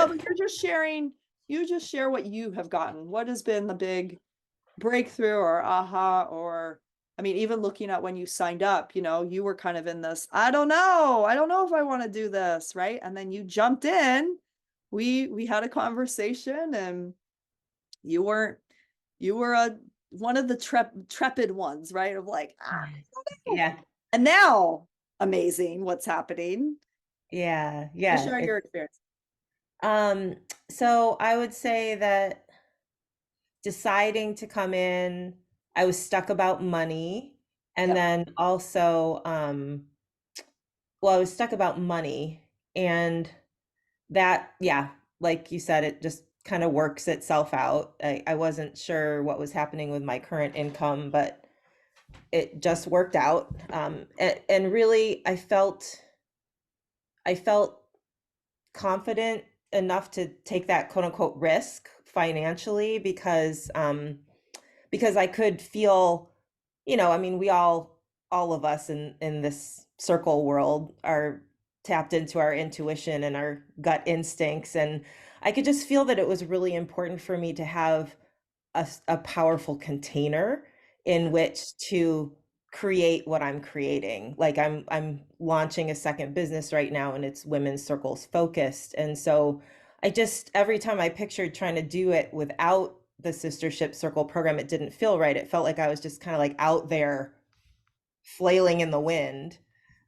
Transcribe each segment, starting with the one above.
No, but you're just sharing, you just share what you have gotten. What has been the big breakthrough or aha, or I mean, even looking at when you signed up, you were kind of in this, I don't know if I want to do this, right? And then you jumped in. We had a conversation and you weren't, you were a one of the trepid ones, right? Of like, I don't know. Yeah. And now, amazing what's happening. Yeah. To Yeah. share your experience. Um, so I would say that deciding to come in, I was stuck about money. And Yep. then also, well, I was stuck about money. And that, yeah, like you said, it just kind of works itself out. I wasn't sure what was happening with my current income, but it just worked out. And really, I felt confident enough to take that quote unquote risk financially because I could feel, I mean, all of us in this circle world are tapped into our intuition and our gut instincts. And I could just feel that it was really important for me to have a powerful container in which to create what I'm creating. Like I'm launching a second business right now and it's women's circles focused. And so I just every time I pictured trying to do it without the sistership circle program, it didn't feel right. It felt like I was just kind of like out there flailing in the wind.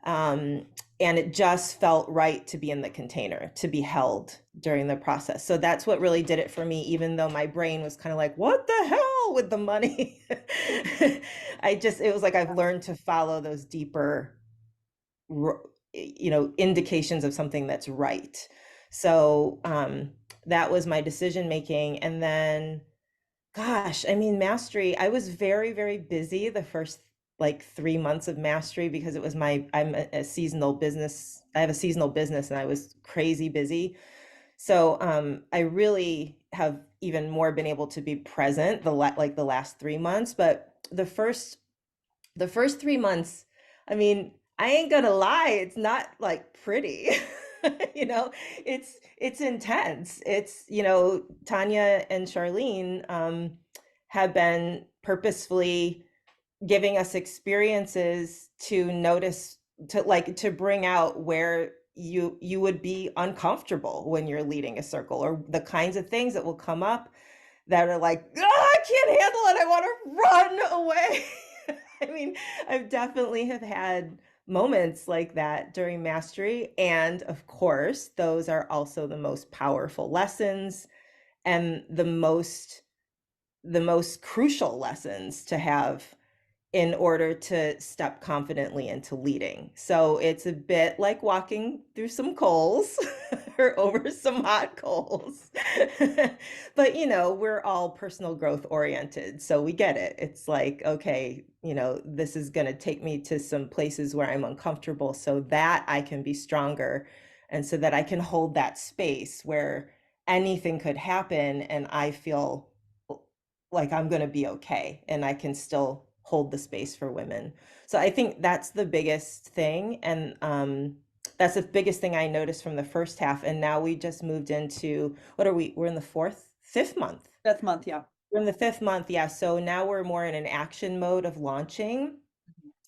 Um, and it just felt right to be in the container, to be held during the process. So that's what really did it for me, even though my brain was kind of like, what the hell with the money? It was like I've learned to follow those deeper, indications of something that's right. So that was my decision making. And then gosh, I mean, mastery, I was very, very busy the first like 3 months of mastery because I'm a seasonal business. I have a seasonal business and I was crazy busy. So I really have even more been able to be present like the last 3 months. But the first 3 months, I mean, I ain't gonna lie, it's not like pretty. You know, it's intense. Tanya and Charlene have been purposefully giving us experiences to notice, to bring out where you would be uncomfortable when you're leading a circle, or the kinds of things that will come up that are like, oh, I can't handle it. I want to run away. I mean, I've definitely have had moments like that during mastery. And of course, those are also the most powerful lessons and the most crucial lessons to have in order to step confidently into leading. So it's a bit like walking through some coals or over some hot coals. But we're all personal growth oriented, so we get it. It's like, okay, this is going to take me to some places where I'm uncomfortable so that I can be stronger and so that I can hold that space where anything could happen and I feel like I'm going to be okay and I can still hold the space for women. So I think that's the biggest thing. And that's the biggest thing I noticed from the first half. And now we just moved into, what are we? We're in the fifth month. Fifth month, yeah. We're in the fifth month. Yeah. So now we're more in an action mode of launching.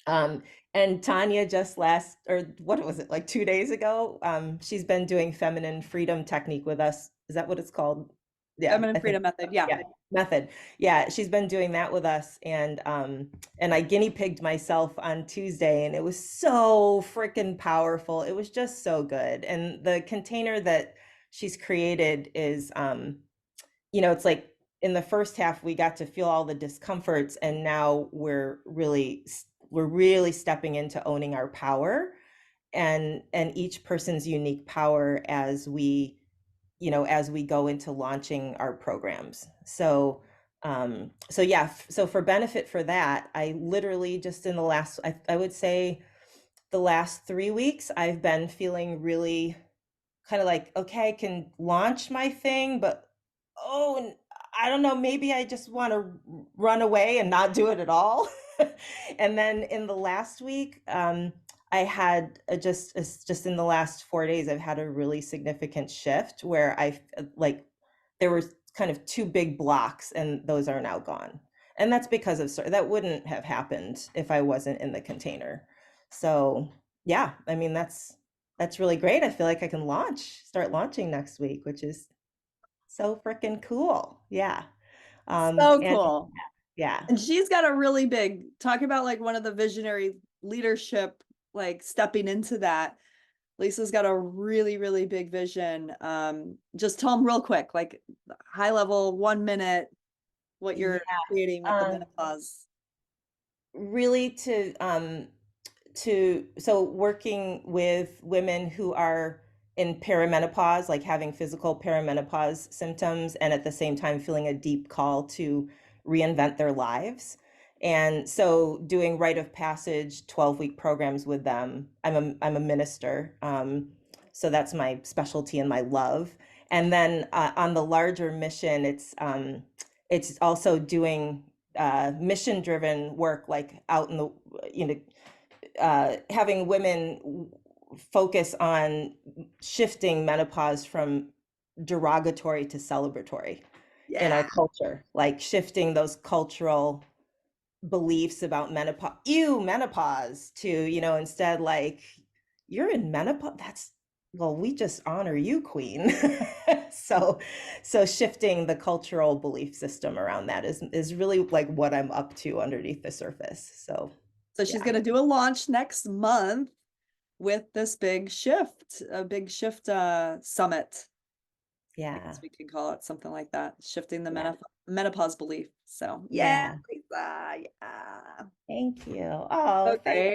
Um, and Tanya just or what was it, like 2 days ago? She's been doing feminine freedom technique with us. Is that what it's called? Yeah, Feminine I think. freedom method, yeah. Yeah, method. Yeah, she's been doing that with us, and I guinea pigged myself on Tuesday, and it was so freaking powerful. It was just so good. And the container that she's created is, it's like in the first half we got to feel all the discomforts, and now we're really stepping into owning our power and each person's unique power as we go into launching our programs. So yeah, so for benefit for that, I literally just in the last, I would say the last 3 weeks, I've been feeling really kind of like, okay, I can launch my thing, but oh, I don't know, maybe I just want to run away and not do it at all. And then in the last week, I had just in the last 4 days, I've had a really significant shift where like there were kind of two big blocks, and those are now gone. And that's because of that wouldn't have happened if I wasn't in the container. So yeah, I mean that's really great. I feel like I can start launching next week, which is so freaking cool. Yeah. So And cool. yeah, And she's got a really big talk about like one of the visionary leadership, like stepping into that. Lisa's got a really, really big vision. Just tell them real quick, like high level, 1 minute, what yeah. you're creating with the Um, menopause. really so working with women who are in perimenopause, like having physical perimenopause symptoms, and at the same time feeling a deep call to reinvent their lives. And so doing rite of passage 12-week programs with them. I'm a minister. So that's my specialty and my love. And then on the larger mission, it's also doing mission driven work, like out in the, you know, having women focus on shifting menopause from derogatory to celebratory in Yeah. our culture, like shifting those cultural beliefs about menopause, menopause, to, instead, like, you're in menopause. Well, we just honor you, queen. so so shifting the cultural belief system around that is really like what I'm up to underneath the surface. So So she's yeah. going to do a launch next month with this big shift summit. I guess Yeah. we can call it something like that, shifting the Yeah. menopause belief. So, yeah, Yeah. Lisa, yeah. Thank you. Oh, thank Okay.